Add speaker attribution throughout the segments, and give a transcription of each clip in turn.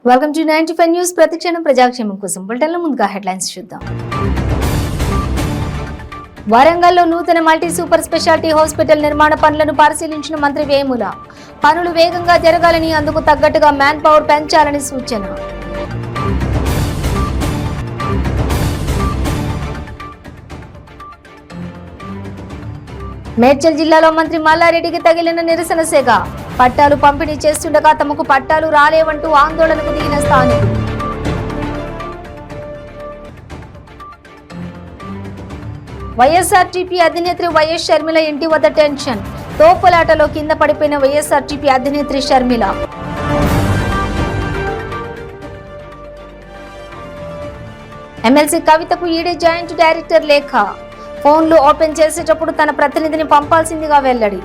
Speaker 1: Welcome to 95 news. ప్రతిక్షణం ప్రజాక్షేమం కోసం బులెటిన్లో ముందుగా హెడ్లైన్స్ చూద్దాం. వరంగల్లో నూతన మల్టీ సూపర్ స్పెషాలిటీ హాస్పిటల్ నిర్మాణ పనులను పరిశీలించిన మంత్రి వేముల. పనులు వేగంగా జరగాలని, అందుకు తగ్గట్టుగా మ్యాన్ పవర్ పెంచాలని సూచన. మేడ్చల్ జిల్లాలో మంత్రి మల్లారెడ్డికి తగిలిన నిరసన సెగ. పట్టాలు పంపిణీ చేస్తుండగా తమకు పట్టాలు రాలేవంటూ ఆందోళనకు దిగిన స్థానికులు. వైఎస్ఆర్టీపీ అధినేత్రి వైఎస్ షర్మిల ఇంటి వద్ద టెన్షన్. తోపులాటలో కింద పడిపోయిన వైఎస్ఆర్టీపీ అధినేత్రి షర్మిల. ఎమ్మెల్సీ కవితకు ఈడీ జాయింట్ డైరెక్టర్ లేఖ. ఫోన్లు ఓపెన్ చేసేటప్పుడు తన ప్రతినిధిని పంపాల్సిందిగా వెల్లడి.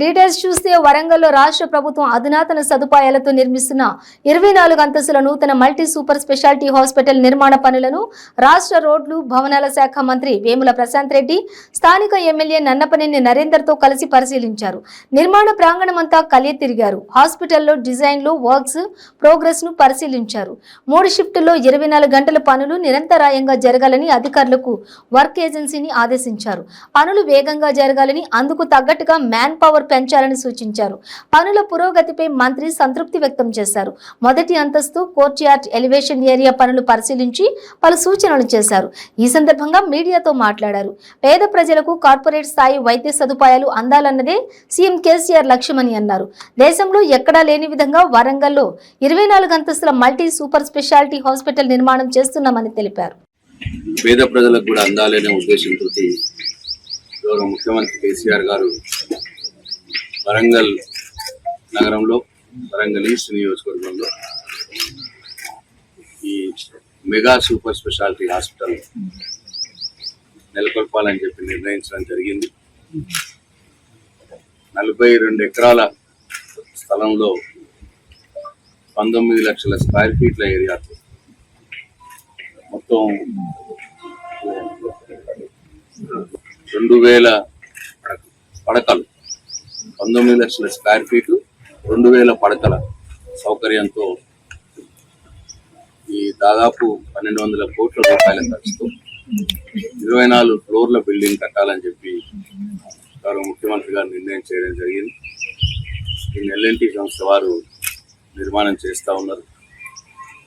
Speaker 1: డీటెయిల్స్ చూస్తే వరంగల్లో రాష్ట్ర ప్రభుత్వం అధునాతన సదుపాయాలతో నిర్మిస్తున్న 24 అంతస్తుల నూతన మల్టీ సూపర్ స్పెషాలిటీ హాస్పిటల్ నిర్మాణ పనులను రాష్ట్ర రోడ్లు భవనాల శాఖ మంత్రి వేముల ప్రశాంత్ రెడ్డి స్థానిక ఎమ్మెల్యే నన్నపనేని నరేందర్తో కలిసి పరిశీలించారు. నిర్మాణ ప్రాంగణమంతా కలియ తిరిగారు. హాస్పిటల్లో డిజైన్లు, వర్క్స్ ప్రోగ్రెస్ ను పరిశీలించారు. 3 షిఫ్టుల్లో 24 గంటల పనులు నిరంతరాయంగా జరగాలని అధికారులకు వర్క్ ఏజెన్సీని ఆదేశించారు. పనులు వేగంగా జరగాలని, అందుకు తగ్గట్టుగా మ్యాన్ పవర్ పెంచాలని సూచించారు. పనుల పురోగతిపై మంత్రి సంతృప్తి వ్యక్తం చేశారు. మొదటి అంతస్తు కోర్ట్ యార్డ్ ఎలివేషన్ ఏరియా పనులు పరిశీలించి పలు సూచనలు చేశారు. ఈ సందర్భంగా మీడియాతో మాట్లాడారు. పేద ప్రజలకు కార్పొరేట్ స్థాయి వైద్య సదుపాయాలు అందాలన్నదే సీఎం కేసీఆర్ లక్ష్యమని అన్నారు. దేశంలో ఎక్కడా లేని విధంగా వరంగల్లో 24 అంతస్తుల మల్టీ సూపర్ స్పెషాలిటీ హాస్పిటల్ నిర్మాణం చేస్తున్నామని తెలిపారు.
Speaker 2: పేద ప్రజలకు కూడా అందాలనే ఉద్దేశంతో గౌరవ ముఖ్యమంత్రి కేసీఆర్ గారు వరంగల్ నగరంలో, వరంగల్ ఈస్ట్ నియోజకవర్గంలో ఈ మెగా సూపర్ స్పెషాలిటీ హాస్పిటల్ నెలకొల్పాలని చెప్పి నిర్ణయించడం జరిగింది. 42 ఎకరాల స్థలంలో 19 లక్షల స్క్వేర్ ఫీట్ల ఏరియాతో మొత్తం 2000 పడకలు, 19 లక్షల స్క్వేర్ ఫీటు, 2000 పడకల సౌకర్యంతో ఈ దాదాపు 1200 కోట్ల రూపాయల ఖర్చుతో 24 ఫ్లోర్ల బిల్డింగ్ కట్టాలని చెప్పి గౌరవ ముఖ్యమంత్రి గారు నిర్ణయం చేయడం జరిగింది. ఈ ఎల్ఎన్టీ సంస్థ వారు నిర్మాణం చేస్తూ ఉన్నారు.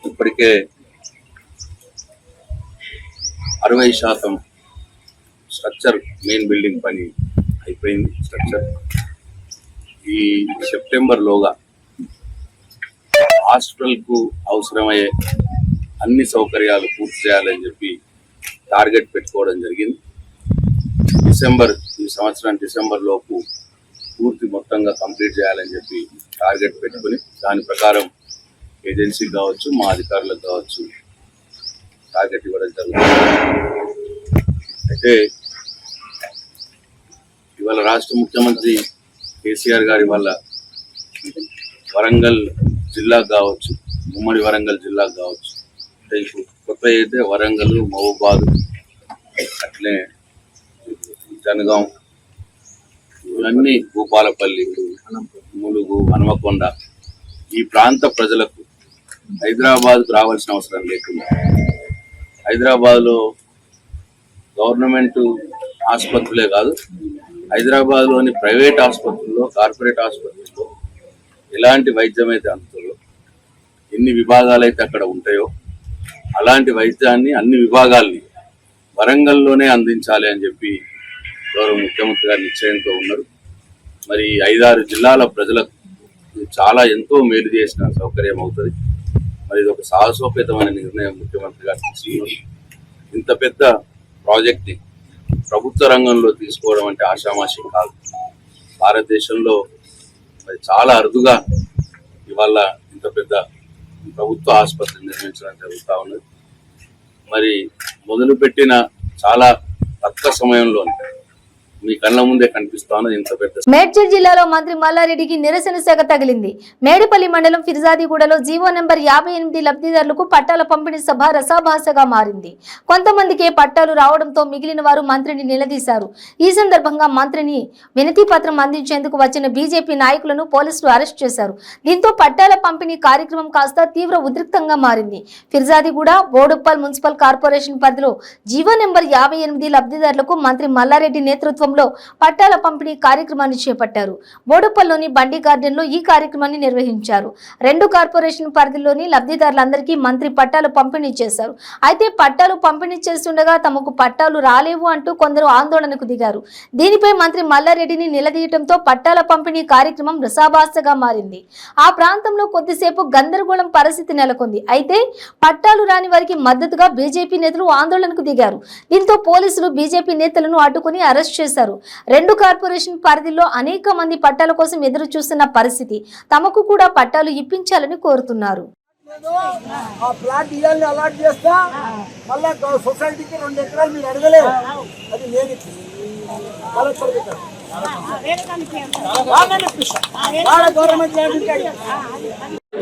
Speaker 2: ఇప్పటికే 60% స్ట్రక్చర్, మెయిన్ బిల్డింగ్ పని అయిపోయింది. స్ట్రక్చర్ ఈ సెప్టెంబర్లోగా హాస్పిటల్కు అవసరమయ్యే అన్ని సౌకర్యాలు పూర్తి చేయాలని చెప్పి టార్గెట్ పెట్టుకోవడం జరిగింది. ఈ సంవత్సరం డిసెంబర్ లోపు పూర్తి మొత్తంగా కంప్లీట్ చేయాలని చెప్పి టార్గెట్ పెట్టుకుని దాని ప్రకారం ఏజెన్సీ కావచ్చు, మా అధికారులకు కావచ్చు టార్గెట్ ఇవ్వడం జరుగుతుంది. అయితే ఇవాళ రాష్ట్ర ముఖ్యమంత్రి కేసీఆర్ గారి వల్ల వరంగల్ జిల్లాకు కావచ్చు, ఉమ్మడి వరంగల్ జిల్లాకు కావచ్చు, అంటే ఇప్పుడు కొత్త అయితే వరంగల్, మహబూబాద్, అట్లే జనగాం, ఇవన్నీ భూపాలపల్లి, ములుగు, హనుమకొండ ఈ ప్రాంత ప్రజలకు హైదరాబాద్కు రావాల్సిన అవసరం లేకుండా హైదరాబాద్లో గవర్నమెంట్ ఆసుపత్రులే కాదు, హైదరాబాద్లోని ప్రైవేట్ ఆసుపత్రుల్లో, కార్పొరేట్ ఆసుపత్రుల్లో ఎలాంటి వైద్యం అయితే అందుతుందో, ఎన్ని విభాగాలు అయితే అక్కడ ఉంటాయో అలాంటి వైద్యాన్ని, అన్ని విభాగాల్ని వరంగల్లోనే అందించాలి అని చెప్పి గౌరవ ముఖ్యమంత్రి గారు నిశ్చయంతో ఉన్నారు. మరి 5-6 జిల్లాల ప్రజలకు చాలా ఎంతో మేలు చేసిన సౌకర్యం అవుతుంది. మరి ఇది ఒక సాహసోపేతమైన నిర్ణయం ముఖ్యమంత్రి గారు తీసుకున్నారు. ఇంత పెద్ద ప్రాజెక్ట్ని ప్రభుత్వ రంగంలో తీసుకోవడం అంటే ఆషామాషి కాదు. భారతదేశంలో మరి చాలా అరుదుగా ఇవాళ ఇంత పెద్ద ప్రభుత్వ ఆసుపత్రి నిర్మించడం జరుగుతూ ఉన్నది. మరి మొదలుపెట్టిన చాలా తక్కువ సమయంలో మీ కళ్ళ ముందే కనిపిస్తాను ఇంత పెద్ద.
Speaker 1: మేడ్చల్ జిల్లాలో మంత్రి మల్లారెడ్డికి నిరసన సెగ తగిలింది. మేడిపల్లి మండలం ఫిర్జాదిగూడలో జీవో నెంబర్ 58 లబ్ధిదారులకు పట్టాల పంపిణీ సభ రసాభాసగా మారింది. కొంతమందికే పట్టాలు రావడంతో మిగిలిన వారు మంత్రిని నిలదీశారు. ఈ సందర్భంగా మంత్రిని వినతి పత్రం అందించేందుకు వచ్చిన బీజేపీ నాయకులను పోలీసులు అరెస్ట్ చేశారు. దీంతో పట్టాల పంపిణీ కార్యక్రమం కాస్త తీవ్ర ఉద్రిక్తంగా మారింది. ఫిర్జాదిగూడ బోడుప్పల్ మున్సిపల్ కార్పొరేషన్ పరిధిలో జీవో నెంబర్ 58 లబ్ధిదారులకు మంత్రి మల్లారెడ్డి నేతృత్వంలో పట్టాల పంపిణీ కార్యక్రమాన్ని చేపట్టారు. బోడుప్పల్లోని బండి గార్డెన్ లో ఈ కార్యక్రమాన్ని నిర్వహించారు. 2 కార్పొరేషన్ పరిధిలోని లబ్ధిదారులందరికీ మంత్రి పట్టాలు పంపిణీ చేశారు. అయితే పట్టాలు పంపిణీ చేస్తుండగా తమకు పట్టాలు రాలేవు అంటూ కొందరు ఆందోళనకు దిగారు. దీనిపై మంత్రి మల్లారెడ్డిని నిలదీయడంతో పట్టాల పంపిణీ కార్యక్రమం రసాభాసగా మారింది. ఆ ప్రాంతంలో కొద్దిసేపు గందరగోళం పరిస్థితి నెలకొంది. అయితే పట్టాలు రాని వారికి మద్దతుగా బీజేపీ నేతలు ఆందోళనకు దిగారు. దీంతో పోలీసులు బీజేపీ నేతలను అడ్డుకుని అరెస్ట్ చేశారు. 2 కార్పొరేషన్ పరిధిలో అనేక మంది పట్టాల కోసం ఎదురు చూస్తున్న పరిస్థితి. తమకు కూడా పట్టాలు ఇప్పించాలని కోరుతున్నారు.
Speaker 3: ఆ ప్లాట్ ఇయాలని అలాట్ చేస్తా మళ్ళా సొసైటీకి 2 ఎకరాలు మీరు అడగలేవు. అది నేను గవర్నమెంట్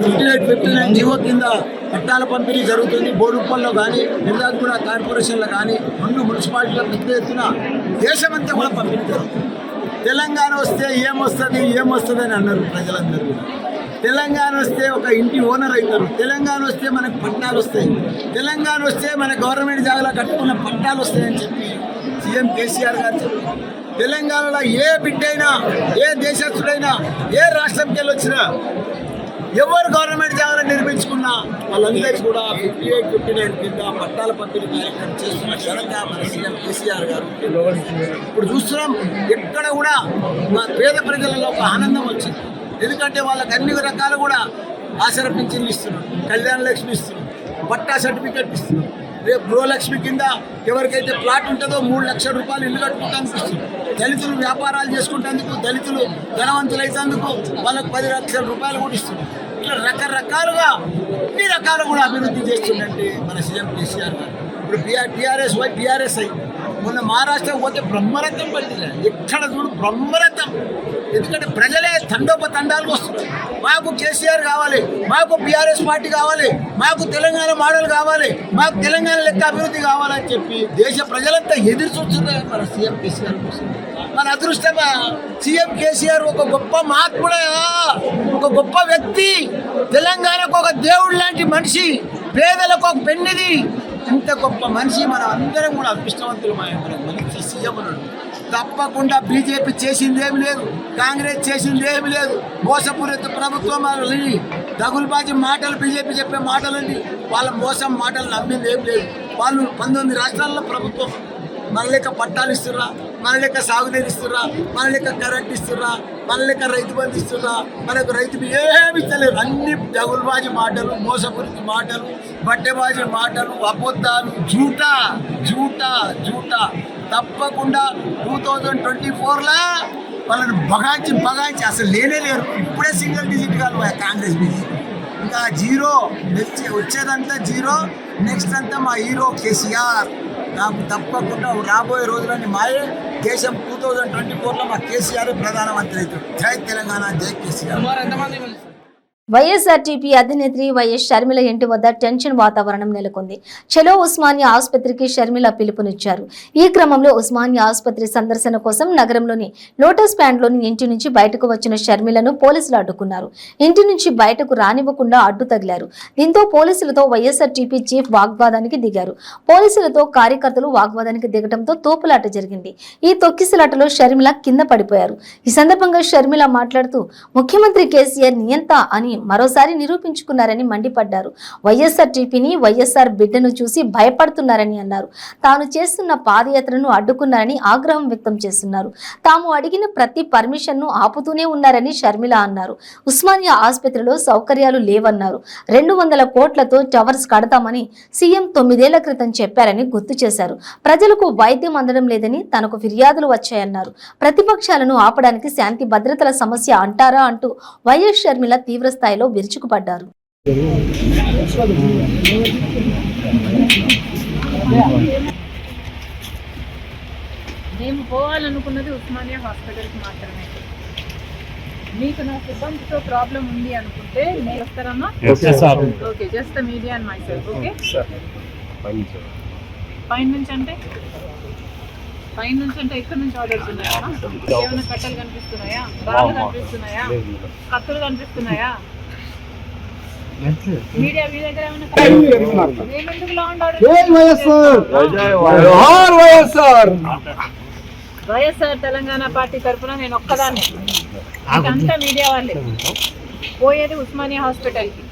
Speaker 3: 59 జీవో కింద పట్టాల పంపిణీ జరుగుతుంది. బోడుప్పల్లో కానీ ఫిర్జాదిగూడ కార్పొరేషన్లో కానీ 2 మున్సిపాలిటీలో పెద్ద ఎత్తున దేశమంతా కూడా పంపిణీ జరుగుతుంది. తెలంగాణ వస్తే ఏమొస్తుంది అని అన్నారు ప్రజలందరూ. తెలంగాణ వస్తే ఒక ఇంటి ఓనర్ అవుతారు. తెలంగాణ వస్తే మనకు పట్టాలు వస్తాయి. తెలంగాణ వస్తే మన గవర్నమెంట్ జాగాలో కట్టుకున్న పట్టాలు వస్తాయని చెప్పి సీఎం కేసీఆర్ గారు చెప్పారు. తెలంగాణలో ఏ బిడ్డైనా, ఏ దేశస్తుడైనా, ఏ రాష్ట్రంకి వెళ్ళి వచ్చినా, ఎవరు గవర్నమెంట్ జాగాలో నిర్మించుకున్నా వాళ్ళందరికీ కూడా 58-59 కింద పట్టాల పంపిణీ కార్యక్రమం చేస్తున్న ఘనంగా మన సీఎం కేసీఆర్ గారు. ఇప్పుడు చూస్తున్నాం ఎక్కడ కూడా మా పేద ప్రజలలో ఒక ఆనందం వచ్చింది. ఎందుకంటే వాళ్ళకి అన్ని రకాలు కూడా ఆసర పింఛన్లు ఇస్తున్నాం, కళ్యాణ లక్ష్మి ఇస్తున్నాం, పట్టా సర్టిఫికేట్ ఇస్తున్నాం. రేపు గృహలక్ష్మి కింద ఎవరికైతే ప్లాట్ ఉంటుందో 3 లక్షల రూపాయలు ఇల్లు కట్టుకుంటానికి ఇస్తున్నాం. దళితులు వ్యాపారాలు చేసుకుంటేందుకు, దళితులు ధనవంతులు అయితేందుకు వాళ్ళకు 10 లక్షల రూపాయలు కూడా ఇస్తున్నాం. ఇట్లా రకరకాలుగా అన్ని రకాలు కూడా అభివృద్ధి చేస్తుందంటే మన సీఎం కేసీఆర్ గారు. ఇప్పుడు టీఆర్ఎస్ అయ్యి మొన్న మహారాష్ట్ర పోతే బ్రహ్మరథం పట్టింది. ఎక్కడ చూడు బ్రహ్మరథం. ఎందుకంటే ప్రజలే తండోపతండాలు వస్తున్నారు. మాకు కేసీఆర్ కావాలి, మాకు బీఆర్ఎస్ పార్టీ కావాలి, మాకు తెలంగాణ మోడల్ కావాలి, మాకు తెలంగాణ లెక్క అభివృద్ధి కావాలని చెప్పి దేశ ప్రజలంతా ఎదురు చూస్తున్నారు మన సీఎం కేసీఆర్ కోసం. మన అదృష్టమా సీఎం కేసీఆర్ ఒక గొప్ప మహాత్ముడా, ఒక గొప్ప వ్యక్తి, తెలంగాణకు ఒక దేవుడు లాంటి మనిషి, పేదలకు ఒక పెన్నిది. ఇంత గొప్ప మనిషి మనం అందరం కూడా అదృష్టవంతులు. మంచి సీఎం ఉన్నాడు. తప్పకుండా బీజేపీ చేసిందేమి లేదు, కాంగ్రెస్ చేసిందేమి లేదు. మోసపూరిత ప్రభుత్వం దగులుబాజీ మాటలు, బీజేపీ చెప్పే మాటలండి, వాళ్ళ మోసం మాటలు నమ్మింది ఏం లేదు. వాళ్ళు 19 రాష్ట్రాల్లో ప్రభుత్వం మన లెక్క పట్టాలు ఇస్తుర్రా, మన లెక్క సాగునీరు ఇస్తుర్రా, మన లెక్క కరెంట్ ఇస్తుర్రా, మన లెక్క రైతు బంధు ఇస్తుర్రా, మనకు రైతు ఏమి ఇస్తలేరు. అన్ని దగులుబాజీ మాటలు, మోసపూరిత మాటలు, బట్టెబాజీ మాటలు, అబద్ధాలు, జూటా. తప్పకుండా 2024లో వాళ్ళని బగాయించి అసలు లేరు. ఇప్పుడే సింగిల్ డిజిట్ కాదు కాంగ్రెస్ బీజేపీ. ఇంకా జీరో, వచ్చేదంతా జీరో. నెక్స్ట్ అంతా మా హీరో కేసీఆర్. నాకు తప్పకుండా రాబోయే రోజులని మాయే. దేశం 2024లో మా కేసీఆర్ ప్రధానమంత్రి అవుతాడు. జై తెలంగాణ, జై కేసీఆర్.
Speaker 1: వైఎస్ఆర్టీపీ అధినేత్రి వైఎస్ షర్మిల ఇంటి వద్ద టెన్షన్ వాతావరణం నెలకొంది. చలో ఉస్మానియా ఆసుపత్రికి షర్మిల పిలుపునిచ్చారు. ఈ క్రమంలో ఉస్మానియా ఆసుపత్రి సందర్శన కోసం నగరంలోని లోటస్ ప్యాండ్లోని ఇంటి నుంచి బయటకు వచ్చిన షర్మిలను పోలీసులు అడ్డుకున్నారు. ఇంటి నుంచి బయటకు రానివ్వకుండా అడ్డు తగిలారు. దీంతో పోలీసులతో వైఎస్ఆర్టీపీ చీఫ్ వాగ్వాదానికి దిగారు. పోలీసులతో కార్యకర్తలు వాగ్వాదానికి దిగడంతో తోపులాట జరిగింది. ఈ తొక్కిసలాటలో షర్మిల కింద పడిపోయారు. ఈ సందర్భంగా షర్మిల మాట్లాడుతూ ముఖ్యమంత్రి కేసీఆర్ నియంత అని మరోసారి నిరూపించుకున్నారని మండిపడ్డారు. వైఎస్ఆర్టీపీని, వైఎస్ఆర్ బిడ్డను చూసి భయపడుతున్నారని అన్నారు. తాను చేస్తున్న పాదయాత్రను అడ్డుకున్నారని ఆగ్రహం వ్యక్తం చేస్తున్నారు. తాము అడిగిన ప్రతి పర్మిషన్ను ఆపుతూనే ఉన్నారని షర్మిల అన్నారు. ఉస్మానియా ఆసుపత్రిలో సౌకర్యాలు లేవన్నారు. 200 కోట్లతో టవర్స్ కడతామని సీఎం 9 ఏళ్ల క్రితం చెప్పారని గుర్తు చేశారు. ప్రజలకు వైద్యం అందడం లేదని తనకు ఫిర్యాదులు వచ్చాయన్నారు. ప్రతిపక్షాలను ఆపడానికి శాంతి భద్రతల సమస్య అంటారా అంటూ వైఎస్ షర్మిల తీవ్ర స్థాయిలో విరుచుకుపడ్డారు.
Speaker 4: మేము పోవాలనుకున్నది ఉస్మానియా హాస్పిటల్కి మాత్రమే. మీకు నా సిబ్బందితో ప్రాబ్లం ఉంది అనుకుంటే నేను వస్తారమ్మా. Okay, just the media and myself. Okay, పైన నుంచి అంటే ఎక్కడి నుంచి ఆర్డర్స్ ఉన్నాయా? ఏమైనా కట్టలు కనిపిస్తున్నాయా? రాళ్ళు కనిపిస్తున్నాయా? కత్తులు కనిపిస్తున్నాయా? మీడియా మీ దగ్గర ఏమైనా మేమెందుకు law and order? YSR Telangana party తరఫున నేను ఒక్కదాన్ని, అంతా మీడియా వాళ్ళే. పోయేది ఉస్మానియా హాస్పిటల్కి.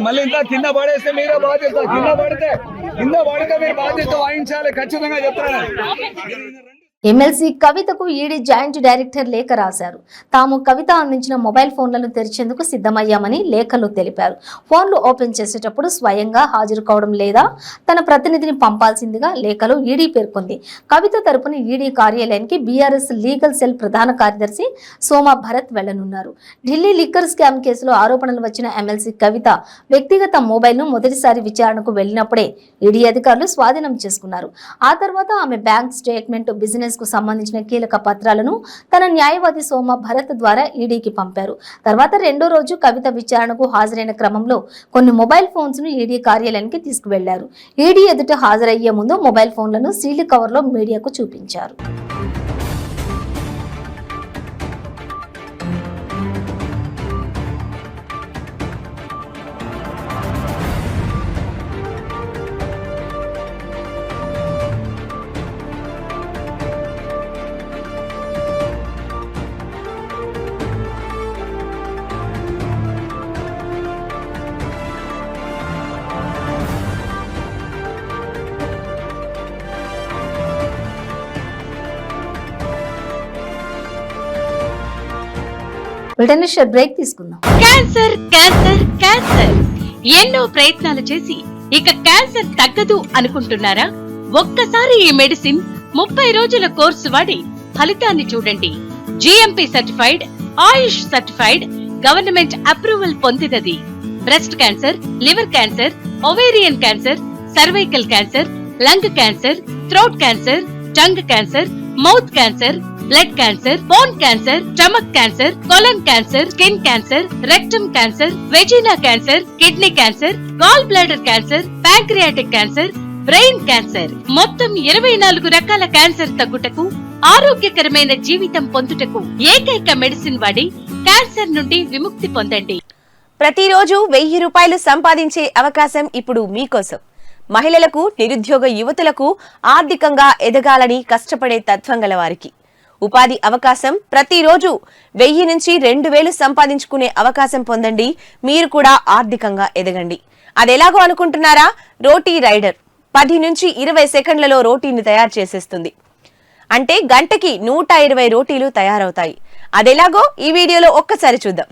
Speaker 5: మళ్ళీ ఇంకా కింద పడేస్తే మీరే బాధ్యత, కింద పడితే మీరు బాధ్యత వహించాలి, ఖచ్చితంగా చెప్తాను.
Speaker 1: ఎమ్మెల్సీ కవితకు ఈడీ జాయింట్ డైరెక్టర్ లేఖ రాశారు. తాము కవిత అందించిన మొబైల్ ఫోన్లను తెరిచేందుకు సిద్ధమయ్యామని లేఖలో తెలిపారు. ఫోన్లు ఓపెన్ చేసేటప్పుడు స్వయంగా హాజరు కావడం లేదా తన ప్రతినిధిని పంపాల్సిందిగా లేఖలో ఈడీ పేర్కొంది. కవిత తరపున ఈడీ కార్యాలయానికి బీఆర్ఎస్ లీగల్ సెల్ ప్రధాన కార్యదర్శి సోమా భరత్ వెళ్లనున్నారు. ఢిల్లీ లిక్కర్ స్కామ్ కేసులో ఆరోపణలు వచ్చిన ఎమ్మెల్సీ కవిత వ్యక్తిగత మొబైల్ను మొదటిసారి విచారణకు వెళ్లినప్పుడే ఈడీ అధికారులు స్వాధీనం చేసుకున్నారు. ఆ తర్వాత ఆమె బ్యాంక్ స్టేట్మెంట్, బిజినెస్ కు సంబంధించిన కీలక పత్రాలను తన న్యాయవాది సోమ భరత్ ద్వారా ఈడీకి పంపారు. తర్వాత రెండో రోజు కవిత విచారణకు హాజరైన క్రమంలో కొన్ని మొబైల్ ఫోన్స్ ను ఈడీ కార్యాలయానికి తీసుకువెళ్లారు. ఈడీ ఎదుట హాజరయ్యే ముందు మొబైల్ ఫోన్లను సీల్డ్ కవర్ లో మీడియాకు చూపించారు. బ్రేక్ తీసుకుందాం.
Speaker 6: క్యాన్సర్ క్యాన్సర్ క్యాన్సర్ ఎన్నో ప్రయత్నాలు చేసి ఇక క్యాన్సర్ తగ్గదు అనుకుంటున్నారా? ఒక్కసారి ఈ మెడిసిన్ 30 రోజుల కోర్సు వాడి ఫలితాన్ని చూడండి. GMP certified, AYUSH certified, government approval పొందినది. Breast cancer, liver cancer, ovarian cancer, cervical cancer, lung cancer, throat cancer, tongue cancer, mouth cancer, blood cancer, bone cancer, stomach cancer, colon cancer, skin cancer, rectum cancer, vagina cancer, kidney cancer, gall bladder cancer, pancreatic cancer, brain cancer, మొత్తం 24 రకాల cancer తగ్గుటకు, ఆరోగ్యకరమైన జీవితం పొందుటకు ఏకైక medicine వాడి cancer నుండి విముక్తి పొందండి.
Speaker 7: ప్రతిరోజు 1000 రూపాయలు సంపాదించే అవకాశం ఇప్పుడు మీకోసం. మహిళలకు, నిరుద్యోగ యువతులకు ఆర్థికంగా ఎదగాలని కష్టపడే తత్వం గల వారికి ఉపాధి అవకాశం. ప్రతిరోజు 1000 నుంచి 2000 సంపాదించుకునే అవకాశం పొందండి. మీరు కూడా ఆర్థికంగా ఎదగండి. అదెలాగో అనుకుంటున్నారా? రోటీ రైడర్ 10 నుంచి 20 సెకండ్లలో రోటీని తయారు చేసేస్తుంది. అంటే గంటకి 120 రోటీలు తయారవుతాయి. అదెలాగో ఈ వీడియోలో ఒక్కసారి చూద్దాం.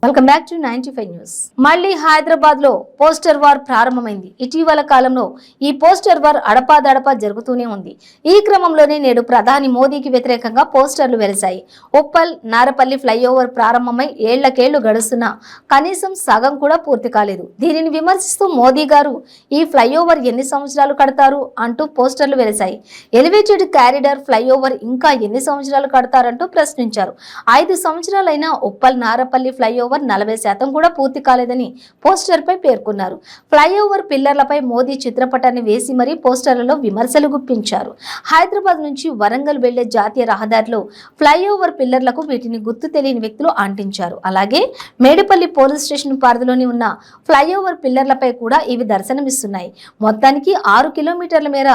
Speaker 1: Welcome back to 95 news. మళ్ళీ హైదరాబాద్ లో పోస్టర్ వార్ ప్రారంభమైంది. ఇటీవల కాలంలో ఈ పోస్టర్ వార్ అడపాదడపా జరుగుతూనే ఉంది. ఈ క్రమంలోనే నేడు ప్రధాని మోదీకి వ్యతిరేకంగా పోస్టర్లు వెలిశాయి. ఉప్పల్ నారపల్లి ఫ్లైఓవర్ ప్రారంభమై ఏళ్లకేళ్లు గడుస్తున్నా కనీసం సగం కూడా పూర్తి కాలేదు. దీనిని విమర్శిస్తూ మోదీ గారు ఈ ఫ్లైఓవర్ ఎన్ని సంవత్సరాలు కడతారు అంటూ పోస్టర్లు వెలిశాయి. ఎలివేటెడ్ కారిడార్ ఫ్లైఓవర్ ఇంకా ఎన్ని సంవత్సరాలు కడతారంటూ ప్రశ్నించారు. 5 సంవత్సరాలైనా ఉప్పల్ నారపల్లి ఫ్లైఓవర్ 40% కూడా పూర్తి కాలేదని పోస్టర్ పై పేర్కొన్నారు. ఫ్లైఓవర్ పిల్లర్లపై మోదీ చిత్రపటాన్ని వేసి మరీ పోస్టర్లలో విమర్శలు గుప్పించారు. హైదరాబాద్ నుంచి వరంగల్ వెళ్లే జాతీయ రహదారిలో ఫ్లైఓవర్ పిల్లర్లకు వీటిని గుర్తు తెలియని వ్యక్తులు అంటించారు. అలాగే మేడిపల్లి పోలీస్ స్టేషన్ పరిధిలోని ఉన్న ఫ్లైఓవర్ పిల్లర్లపై కూడా ఇవి దర్శనమిస్తున్నాయి. మొత్తానికి 6 కిలోమీటర్ల మేర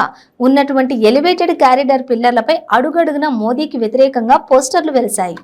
Speaker 1: ఉన్నటువంటి ఎలివేటెడ్ కారిడార్ పిల్లర్లపై అడుగడుగున మోదీకి వ్యతిరేకంగా పోస్టర్లు వెలిశాయి.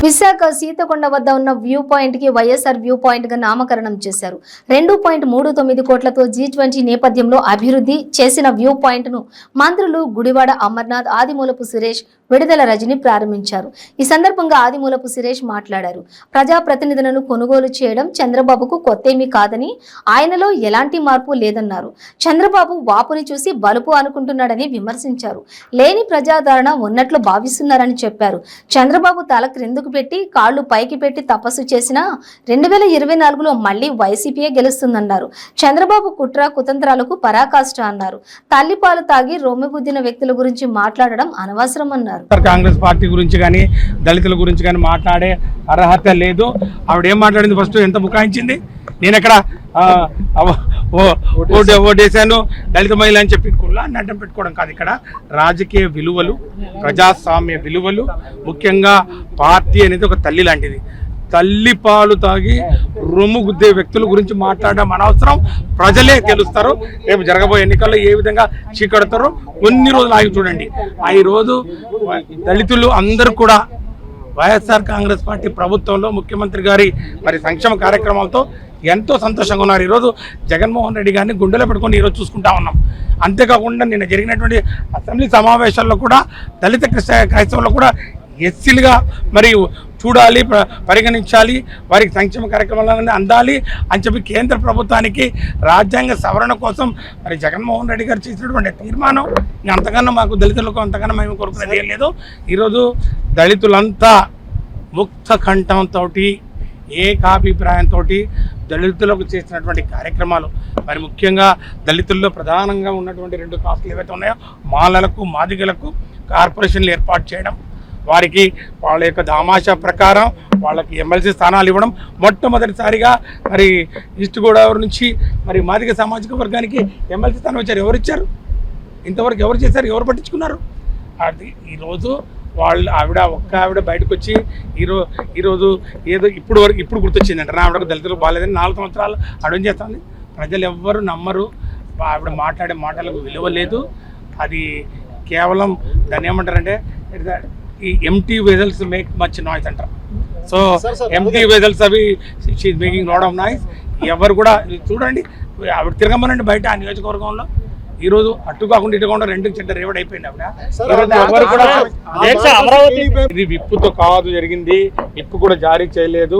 Speaker 1: విశాఖ సీతకొండ వద్ద ఉన్న వ్యూ పాయింట్ కి వైఎస్ఆర్ వ్యూ పాయింట్ గా నామకరణం చేశారు. 2.39 కోట్లతో G20 నేపథ్యంలో అభివృద్ధి చేసిన వ్యూ పాయింట్ ను మంత్రులు గుడివాడ అమర్నాథ్, ఆదిమూలపు సురేష్, విడుదల రజని ప్రారంభించారు. ఈ సందర్భంగా ఆదిమూలపు సురేష్ మాట్లాడారు. ప్రజాప్రతినిధులను కొనుగోలు చేయడం చంద్రబాబుకు కొత్తేమీ కాదని, ఆయనలో ఎలాంటి మార్పు లేదన్నారు. చంద్రబాబు వాపుని చూసి బలుపు అనుకుంటున్నాడని విమర్శించారు. లేని ప్రజాదరణ ఉన్నట్లు భావిస్తున్నారని చెప్పారు. చంద్రబాబు తల క్రిందుకు పెట్టి కాళ్లు పైకి పెట్టి తపస్సు చేసినా 2024లో మళ్లీ వైసీపీయే గెలుస్తుందన్నారు. చంద్రబాబు కుట్ర కుతంత్రాలకు పరాకాష్ట అన్నారు. తల్లిపాలు తాగి రొమ్మిగుద్దిన వ్యక్తుల గురించి మాట్లాడడం అనవసరం అన్నారు.
Speaker 8: కాంగ్రెస్ పార్టీ గురించి కానీ దళితుల గురించి కానీ మాట్లాడే అర్హత లేదు. ఆవిడ ఏం మాట్లాడింది? ఫస్ట్ ఎంత బుకాయించింది? నేను ఎక్కడ ఓటేసాను దళిత మహిళ అని చెప్పి కులాన్ని అడ్డం పెట్టుకోవడం కాదు. ఇక్కడ రాజకీయ విలువలు, ప్రజాస్వామ్య విలువలు, ముఖ్యంగా పార్టీ అనేది ఒక తల్లి లాంటిది. తల్లి పాలు తాగి రొమ్ము గుద్దే వ్యక్తుల గురించి మాట్లాడడం అనవసరం. ప్రజలే గెలుస్తారు. రేపు జరగబోయే ఎన్నికల్లో ఏ విధంగా చీకడతారో కొన్ని రోజులు ఆగి చూడండి. ఈ రోజు దళితులు అందరూ కూడా వైఎస్ఆర్ కాంగ్రెస్ పార్టీ ప్రభుత్వంలో ముఖ్యమంత్రి గారి మరి సంక్షేమ కార్యక్రమాలతో ఎంతో సంతోషంగా ఉన్నారు. ఈరోజు జగన్మోహన్ రెడ్డి గారిని గుండెలో పెట్టుకొని ఈరోజు చూసుకుంటా ఉన్నాం. అంతేకాకుండా నిన్న జరిగినటువంటి అసెంబ్లీ సమావేశాల్లో కూడా దళిత క్రైస్తవులు కూడా ఎస్సీలుగా మరి చూడాలి, పరిగణించాలి, వారికి సంక్షేమ కార్యక్రమాలన్నీ అందాలి అని చెప్పి కేంద్ర ప్రభుత్వానికి రాజ్యాంగ సవరణ కోసం మరి జగన్మోహన్ రెడ్డి గారు చేసినటువంటి తీర్మానం అంతకన్నా మాకు దళితులకు అంతకన్నా మేము కోరుకునేది ఏం లేదు. ఈరోజు దళితులంతా ముక్త కంఠంతో ఏకాభిప్రాయంతో దళితులకు చేసినటువంటి కార్యక్రమాలు మరి ముఖ్యంగా దళితుల్లో ప్రధానంగా ఉన్నటువంటి 2 కాస్టులు ఏవైతే ఉన్నాయో మాలలకు, మాదిగలకు కార్పొరేషన్లు ఏర్పాటు చేయడం, వారికి వాళ్ళ యొక్క దామాషా ప్రకారం వాళ్ళకి ఎమ్మెల్సీ స్థానాలు ఇవ్వడం, మొట్టమొదటిసారిగా మరి ఈస్ట్ గోదావరి నుంచి మరి మాదిగ సామాజిక వర్గానికి ఎమ్మెల్సీ స్థానం ఇచ్చారు. ఎవరు ఇచ్చారు? ఇంతవరకు ఎవరు చేశారు? ఎవరు పట్టించుకున్నారు? అది ఈరోజు ఒక్క ఆవిడ బయటకు వచ్చి ఈరోజు ఏదో ఇప్పుడు గుర్తొచ్చిందంట ఆవిడకు దళితులకు బాగాలేదని. 4 సంవత్సరాలు అడవి చేస్తుంది. ప్రజలు ఎవ్వరు నమ్మరు. ఆవిడ మాట్లాడే మాటలకు విలువ లేదు. అది కేవలం దాన్ని ఏమంటారంటే ఈ empty vessels make much noise అంటారు. సో ఎంటీ వెజల్స్ అవి she is making lot of noise. ఎవరు కూడా చూడండి, ఆవిడ తిరగమనండి బయట ఆ నియోజకవర్గంలో. ఈరోజు అటు కాకుండా ఇటు కాకుండా 2 చెడ్డ రేవడ్ అయిపోయింది ఆవిడ. ఎవరు కూడా ఇది విప్పుతో కాదు జరిగింది, విప్పు కూడా జారీ చేయలేదు.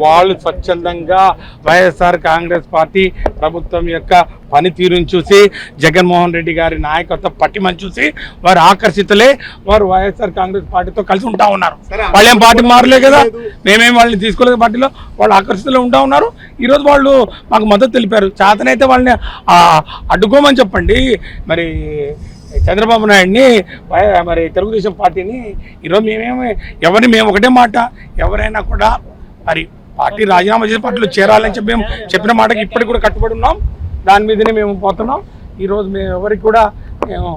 Speaker 8: వాళ్ళు స్వచ్ఛందంగా వైఎస్ఆర్ కాంగ్రెస్ పార్టీ ప్రభుత్వం యొక్క పనితీరుని చూసి జగన్మోహన్ రెడ్డి గారి నాయకత్వ పట్టిమని చూసి వారు ఆకర్షితులే వారు వైఎస్ఆర్ కాంగ్రెస్ పార్టీతో కలిసి ఉంటా ఉన్నారు. వాళ్ళు ఏం పార్టీ మారలే కదా, మేమేం వాళ్ళని తీసుకోలేదు పార్టీలో, వాళ్ళు ఆకర్షితులు ఉంటా ఉన్నారు. ఈరోజు వాళ్ళు మాకు మద్దతు తెలిపారు. చేతనైతే వాళ్ళని అడ్డుకోమని చెప్పండి. మరి చంద్రబాబు నాయుడిని మరి తెలుగుదేశం పార్టీని ఈరోజు ఎవరిని మేము ఒకటే మాట, ఎవరైనా కూడా మరి పార్టీ రాజీనామా చేసి పార్టీలో చేరాలని చెప్పి మేము చెప్పిన మాటకి ఇప్పటికి కూడా కట్టుబడి ఉన్నాం. దాని మీదనే మేము పోతున్నాం. ఈరోజు మేము ఎవరికి కూడా మేము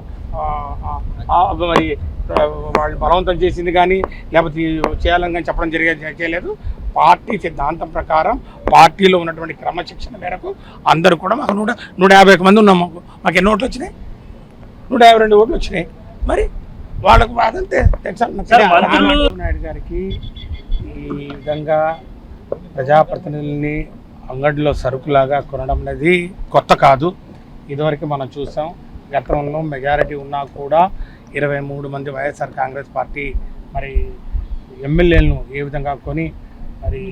Speaker 8: మరి వాళ్ళు బలవంతం చేసింది కానీ లేకపోతే చేయాలని కానీ చెప్పడం చేయలేదు. పార్టీ సిద్ధాంతం ప్రకారం పార్టీలో ఉన్నటువంటి క్రమశిక్షణ మేరకు అందరూ కూడా మాకు 151 మంది ఉన్నాం. మాకు ఎన్ని ఓట్లు వచ్చినాయి? 152 ఓట్లు వచ్చినాయి. మరి వాళ్ళకు అదంతే. నాయుడు గారికి ఈ విధంగా ప్రజాప్రతినిధుల్ని అంగడిలో సరుకులాగా కొనడం అనేది కొత్త కాదు. ఇదివరకు మనం చూసాం. గతంలో మెజారిటీ ఉన్నా కూడా 23 మంది వైఎస్ఆర్ కాంగ్రెస్ పార్టీ మరి ఎమ్మెల్యేలను ఏ విధంగా కొని మరి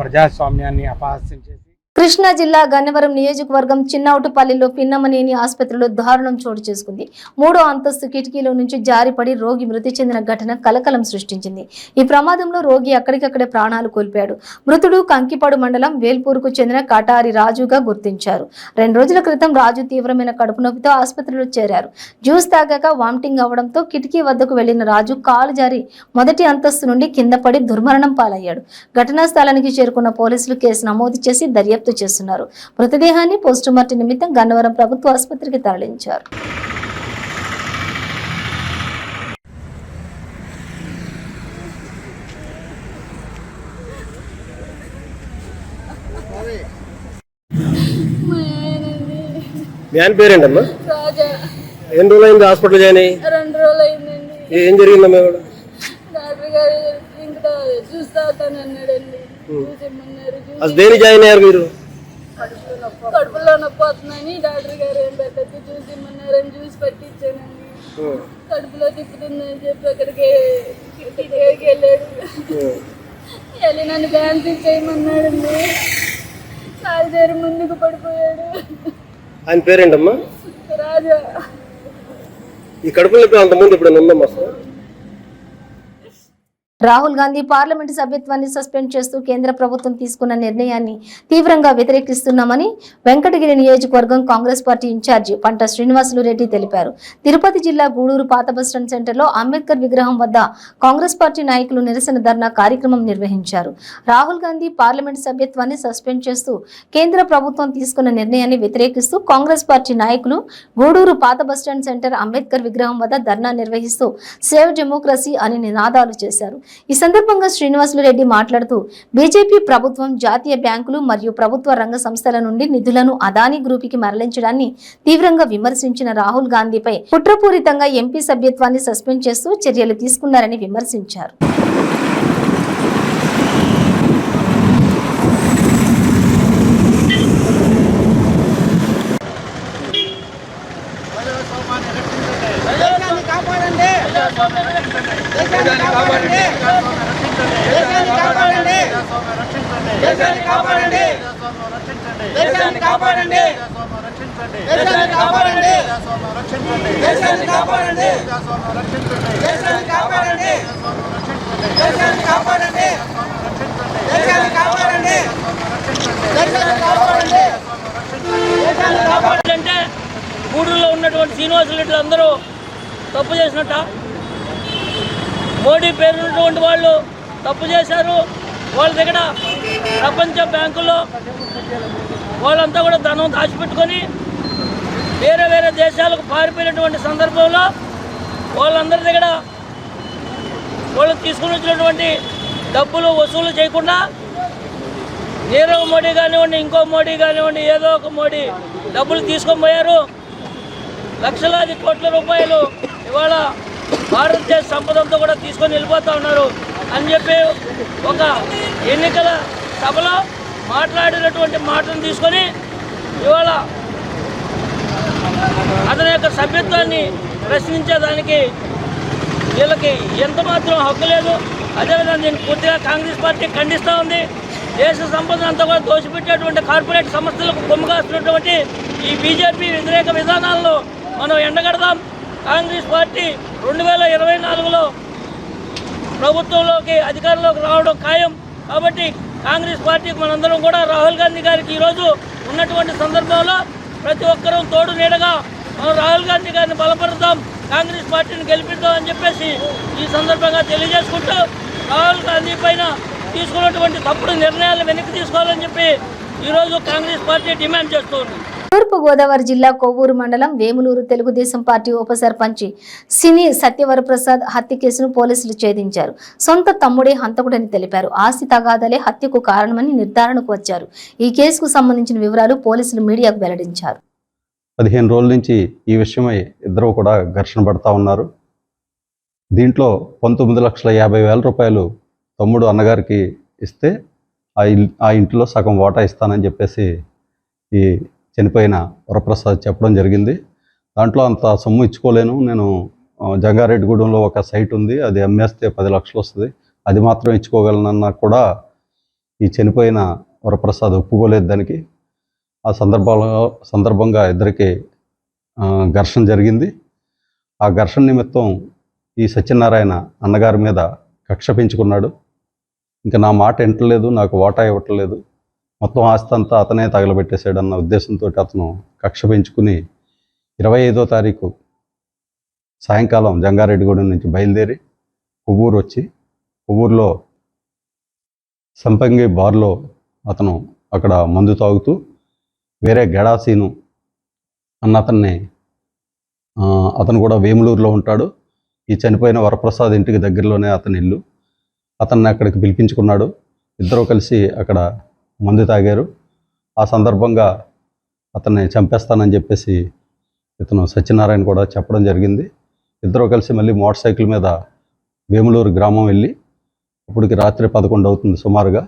Speaker 8: ప్రజాస్వామ్యాన్ని అపహాస్యం చేసి.
Speaker 1: కృష్ణా జిల్లా గన్నవరం నియోజకవర్గం చిన్నౌటుపల్లిలో పిన్నమనేని ఆసుపత్రిలో దారుణం చోటు చేసుకుంది. 3వ అంతస్తు కిటికీలో నుంచి జారిపడి రోగి మృతి చెందిన ఘటన కలకలం సృష్టించింది. ఈ ప్రమాదంలో రోగి అక్కడికక్కడే ప్రాణాలు కోల్పోయాడు. మృతుడు కంకిపాడు మండలం వేల్పూర్కు చెందిన కటారి రాజుగా గుర్తించారు. 2 రోజుల క్రితం రాజు తీవ్రమైన కడుపు నొప్పితో ఆసుపత్రిలో చేరారు. జ్యూస్ తాగాక వామిటింగ్ అవడంతో కిటికీ వద్దకు వెళ్లిన రాజు కాలు జారి మొదటి అంతస్తు నుండి కింద పడి దుర్మరణం పాలయ్యాడు. ఘటనా స్థలానికి చేరుకున్న పోలీసులు కేసు నమోదు చేసి దర్యాప్తు చేస్తున్నారు. మృతదేహాన్ని పోస్టుమార్టం నిమిత్తం గన్నవరం ప్రభుత్వ ఆసుపత్రికి తరలించారు.
Speaker 9: మీ ఆయన పేరేంటమ్మా? ఎన్ని రోజులు అయింది హాస్పిటల్ జాయిన్ అయ్యి?
Speaker 4: 2 రోజులు అయిందండి.
Speaker 9: ఏం జరిగిందమ్మా?
Speaker 4: డాక్టర్ గారు ఇంకా చూస్తానన్నాడండి.
Speaker 9: అసలు దేని జాయిన్ అయ్యారు మీరు?
Speaker 4: కడుపులో నొప్పి వస్తుందని డాక్టర్ గారు ఏం పెట్టద్దు చూసి ఇమ్మన్నారని చూసి పట్టించానండి. కడుపులో తిప్పుతుందని చెప్పి అక్కడికి వెళ్ళాడు. వెళ్ళి నన్ను డాన్స్ చేయమన్నాడండి. కాలు చేరి ముందుకు పడిపోయాడు.
Speaker 9: ఆయన పేరేంటమ్మా?
Speaker 4: రాజా.
Speaker 9: ఈ కడుపులో అంతకుముందు ఇప్పుడు ఉందమ్మా అసలు?
Speaker 1: రాహుల్ గాంధీ పార్లమెంటు సభ్యత్వాన్ని సస్పెండ్ చేస్తూ కేంద్ర ప్రభుత్వం తీసుకున్న నిర్ణయాన్ని తీవ్రంగా వ్యతిరేకిస్తున్నామని వెంకటగిరి నియోజకవర్గం కాంగ్రెస్ పార్టీ ఇన్ఛార్జి పంట శ్రీనివాసులు రెడ్డి తెలిపారు. తిరుపతి జిల్లా గూడూరు పాత బస్టాండ్ సెంటర్లో అంబేద్కర్ విగ్రహం వద్ద కాంగ్రెస్ పార్టీ నాయకులు నిరసన ధర్నా కార్యక్రమం నిర్వహించారు. రాహుల్ గాంధీ పార్లమెంటు సభ్యత్వాన్ని సస్పెండ్ చేస్తూ కేంద్ర ప్రభుత్వం తీసుకున్న నిర్ణయాన్ని వ్యతిరేకిస్తూ కాంగ్రెస్ పార్టీ నాయకులు గూడూరు పాత బస్టాండ్ సెంటర్ అంబేద్కర్ విగ్రహం వద్ద ధర్నా నిర్వహిస్తూ సేవ్ డెమోక్రసీ అని నినాదాలు చేశారు. ఈ సందర్భంగా శ్రీనివాసులు రెడ్డి మాట్లాడుతూ బీజేపీ ప్రభుత్వం జాతీయ బ్యాంకులు మరియు ప్రభుత్వ రంగ సంస్థల నుండి నిధులను అదానీ గ్రూపుకి మరలించడాన్ని తీవ్రంగా విమర్శించిన రాహుల్ గాంధీపై కుట్రపూరితంగా ఎంపీ సభ్యత్వాన్ని సస్పెండ్ చేస్తూ చర్యలు తీసుకున్నారని విమర్శించారు.
Speaker 10: గూడూరులో ఉన్నటువంటి శ్రీనివాసులు రెడ్డి అందరూ తప్పు చేసినట్ట. మోడీ పేరున్నటువంటి వాళ్ళు తప్పు చేశారు. వాళ్ళ దగ్గర ప్రపంచ బ్యాంకుల్లో వాళ్ళంతా కూడా ధనం దాచిపెట్టుకొని వేరే వేరే దేశాలకు పారిపోయినటువంటి సందర్భంలో వాళ్ళందరి దగ్గర వాళ్ళు తీసుకుని వచ్చినటువంటి డబ్బులు వసూలు చేయకుండా నీరవ్ మోడీ కానివ్వండి, ఇంకో మోడీ కానివ్వండి, ఏదో ఒక మోడీ డబ్బులు తీసుకొని పోయారు. లక్షలాది కోట్ల రూపాయలు ఇవాళ భారతదేశ సంపదంతో కూడా తీసుకొని వెళ్ళిపోతూ ఉన్నారు అని చెప్పి ఒక ఎన్నికల సభలో మాట్లాడినటువంటి మాటను తీసుకొని ఇవాళ అతని యొక్క సభ్యత్వాన్ని ప్రశ్నించేదానికి వీళ్ళకి ఎంత మాత్రం హక్కు లేదు. అదేవిధంగా దీన్ని పూర్తిగా కాంగ్రెస్ పార్టీ ఖండిస్తూ ఉంది. దేశ సంపద అంతా కూడా దోషపెట్టేటువంటి కార్పొరేట్ సంస్థలకు కొమ్ముగాస్తున్నటువంటి ఈ బీజేపీ వ్యతిరేక విధానాలను మనం ఎండగడదాం. కాంగ్రెస్ పార్టీ 2024లో ప్రభుత్వంలోకి అధికారంలోకి రావడం ఖాయం. కాబట్టి కాంగ్రెస్ పార్టీకి మనందరం కూడా రాహుల్ గాంధీ గారికి ఈరోజు ఉన్నటువంటి సందర్భంలో ప్రతి ఒక్కరూ తోడు నీడగా మనం రాహుల్ గాంధీ గారిని బలపరుద్దాం, కాంగ్రెస్ పార్టీని గెలిపిద్దాం అని చెప్పేసి ఈ సందర్భంగా తెలియజేసుకుంటూ రాహుల్ గాంధీ పైన తీసుకున్నటువంటి తప్పుడు నిర్ణయాలను వెనక్కి తీసుకోవాలని చెప్పి ఈరోజు కాంగ్రెస్ పార్టీ డిమాండ్ చేస్తోంది.
Speaker 1: తూర్పు గోదావరి జిల్లా కొవ్వూరు మండలం వేములూరు తెలుగుదేశం పార్టీ ఉప సర్పంచి సినీ సత్యవరప్రసాద్ హత్య కేసును పోలీసులు ఛేదించారు. సొంత తమ్ముడే హంతకుడని తెలిపారు. ఆస్తి తగాదాలే హత్యకు కారణమని నిర్ధారణకు వచ్చారు. ఈ కేసుకు సంబంధించిన వివరాలు పోలీసులు మీడియాకు వెల్లడించారు.
Speaker 11: 15 రోజుల నుంచి ఈ విషయమై ఇద్దరు కూడా ఘర్షణ పడతా ఉన్నారు. దీంట్లో 19,50,000 రూపాయలు తమ్ముడు అన్నగారికి ఇస్తే ఆ ఇంటిలో సగం వాటా ఇస్తానని చెప్పేసి ఈ చనిపోయిన వరప్రసాద్ చెప్పడం జరిగింది. దాంట్లో అంత సొమ్ము ఇచ్చుకోలేను, నేను జంగారెడ్డిగూడెంలో ఒక సైట్ ఉంది, అది అమ్మేస్తే 10 లక్షలు వస్తుంది, అది మాత్రం ఇచ్చుకోగలనన్నా కూడా ఈ చనిపోయిన వరప్రసాద్ ఒప్పుకోలేదు దానికి. ఆ సందర్భంగా ఇద్దరికి ఘర్షణ జరిగింది. ఆ ఘర్షణ నిమిత్తం ఈ సత్యనారాయణ అన్నగారి మీద కక్ష పెంచుకున్నాడు. ఇంకా నా మాట వింటలేదు, నాకు వాటా ఇవ్వట్లేదు, మొత్తం ఆస్తి అంతా అతనే తగలబెట్టేశాడన్న ఉద్దేశంతో అతను కక్ష పెంచుకుని 25వ తారీఖు సాయంకాలం జంగారెడ్డిగూడెం నుంచి బయలుదేరి కొవ్వూరు వచ్చి కొవ్వూరులో సంపంగి బార్లో అతను అక్కడ మందు తాగుతూ వేరే గెడాసీను అన్న అతను కూడా వేములూరులో ఉంటాడు. ఈ చనిపోయిన వరప్రసాద్ ఇంటికి దగ్గరలోనే అతని ఇల్లు. అతన్ని అక్కడికి పిలిపించుకున్నాడు. ఇద్దరూ కలిసి అక్కడ మందు తాగారు. ఆ సందర్భంగా అతన్ని చంపేస్తానని చెప్పేసి ఇతను సత్యనారాయణ కూడా చెప్పడం జరిగింది. ఇద్దరూ కలిసి మళ్ళీ మోటార్ సైకిల్ మీద వేములూరు గ్రామం వెళ్ళి అప్పటికి రాత్రి 11 అవుతుంది సుమారుగా.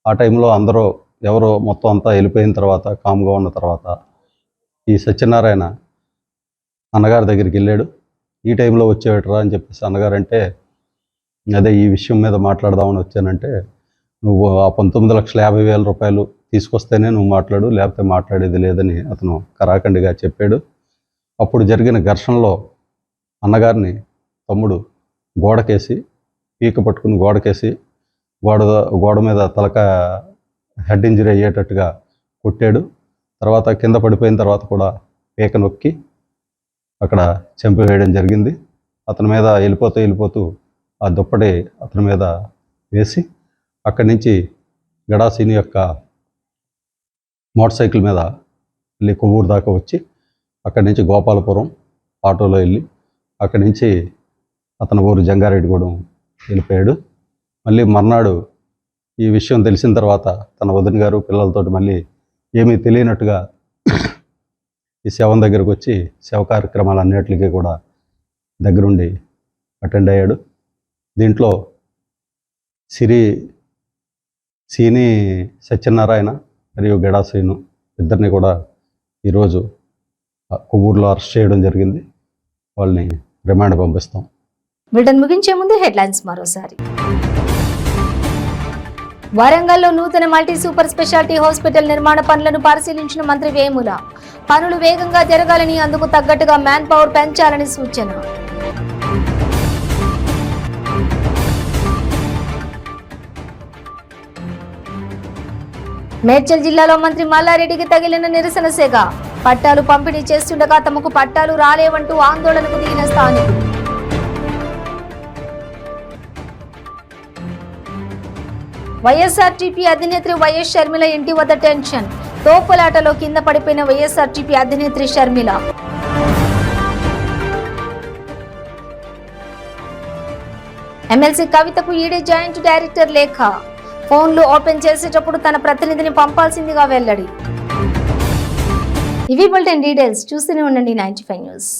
Speaker 11: ఆ టైంలో అందరూ ఎవరో మొత్తం అంతా వెళ్ళిపోయిన తర్వాత కామ్గా ఉన్న తర్వాత ఈ సత్యనారాయణ అన్నగారి దగ్గరికి వెళ్ళాడు. ఈ టైంలో వచ్చేటరా అని చెప్పేసి అన్నగారంటే, అదే ఈ విషయం మీద మాట్లాడదామని వచ్చానంటే, నువ్వు ఆ 19,50,000 రూపాయలు తీసుకొస్తేనే నువ్వు మాట్లాడు, లేకపోతే మాట్లాడేది లేదని అతను కరాఖండిగా చెప్పాడు. అప్పుడు జరిగిన ఘర్షణలో అన్నగారిని తమ్ముడు గోడకేసి పీక పట్టుకుని గోడకేసి గోడ మీద తలక హెడ్ ఇంజరీ అయ్యేటట్టుగా కొట్టాడు. తర్వాత కింద పడిపోయిన తర్వాత కూడా పీక నొక్కి అక్కడ చంపివేయడం జరిగింది. అతని మీద వెళ్ళిపోతూ ఆ దుప్పటి అతని మీద వేసి అక్కడి నుంచి గడాసీని యొక్క మోటార్ సైకిల్ మీద వెళ్ళి కొవ్వూరు దాకా వచ్చి అక్కడి నుంచి గోపాలపురం ఆటోలో వెళ్ళి అక్కడి నుంచి అతని ఊరు జంగారెడ్డిగూడెం వెళ్ళిపోయాడు. మళ్ళీ మర్నాడు ఈ విషయం తెలిసిన తర్వాత తన వదిన గారు పిల్లలతోటి మళ్ళీ ఏమీ తెలియనట్టుగా ఈ శవం దగ్గరకు వచ్చి శవ కార్యక్రమాలన్నిటికీ కూడా దగ్గరుండి అటెండ్ అయ్యాడు. దీంట్లో సీని సత్యనారాయణ మరియు గెడాసీను ఇద్దరిని కూడా ఈరోజు కొవ్వూరులో అరెస్ట్ చేయడం జరిగింది. వాళ్ళని రిమాండ్ పంపిస్తాం.
Speaker 1: బ్రిటన్ ముగించే ముందు హెడ్లైన్స్ మరోసారి. వరంగల్లో నూతన మల్టీ సూపర్ స్పెషాలిటీ హాస్పిటల్ నిర్మాణ పనులను పరిశీలించిన మంత్రి వేముల. పనులు వేగంగా జరగాలని, అందుకు తగ్గట్టుగా మ్యాన్ పవర్ పెంచాలని సూచన. మేడ్చల్ జిల్లాలో మంత్రి మల్లారెడ్డికి తగిలిన నిరసన సెగ. పట్టాలు పంపిణీ చేస్తుండగా తమకు పట్టాలు రాలేవంటూ ఆందోళనకు దిగిన స్థానికులు. వైఎస్ఆర్టీపీ అధినేత్రి వైఎస్ షర్మిల ఇంటి వద్ద టెన్షన్. తోపులాటలో కింద పడిపోయిన వైఎస్ఆర్టీపీ అధినేత్రి షర్మిల. ఎమ్మెల్సీ కవితకు ఈడీ జాయింట్ డైరెక్టర్ లేఖ. ఫోన్లు ఓపెన్ చేసేటప్పుడు తన ప్రతినిధిని పంపాల్సిందిగా వెల్లడి. ఇవి బులెటిన్ డీటెయిల్స్. చూస్తూనే ఉండండి 95 న్యూస్.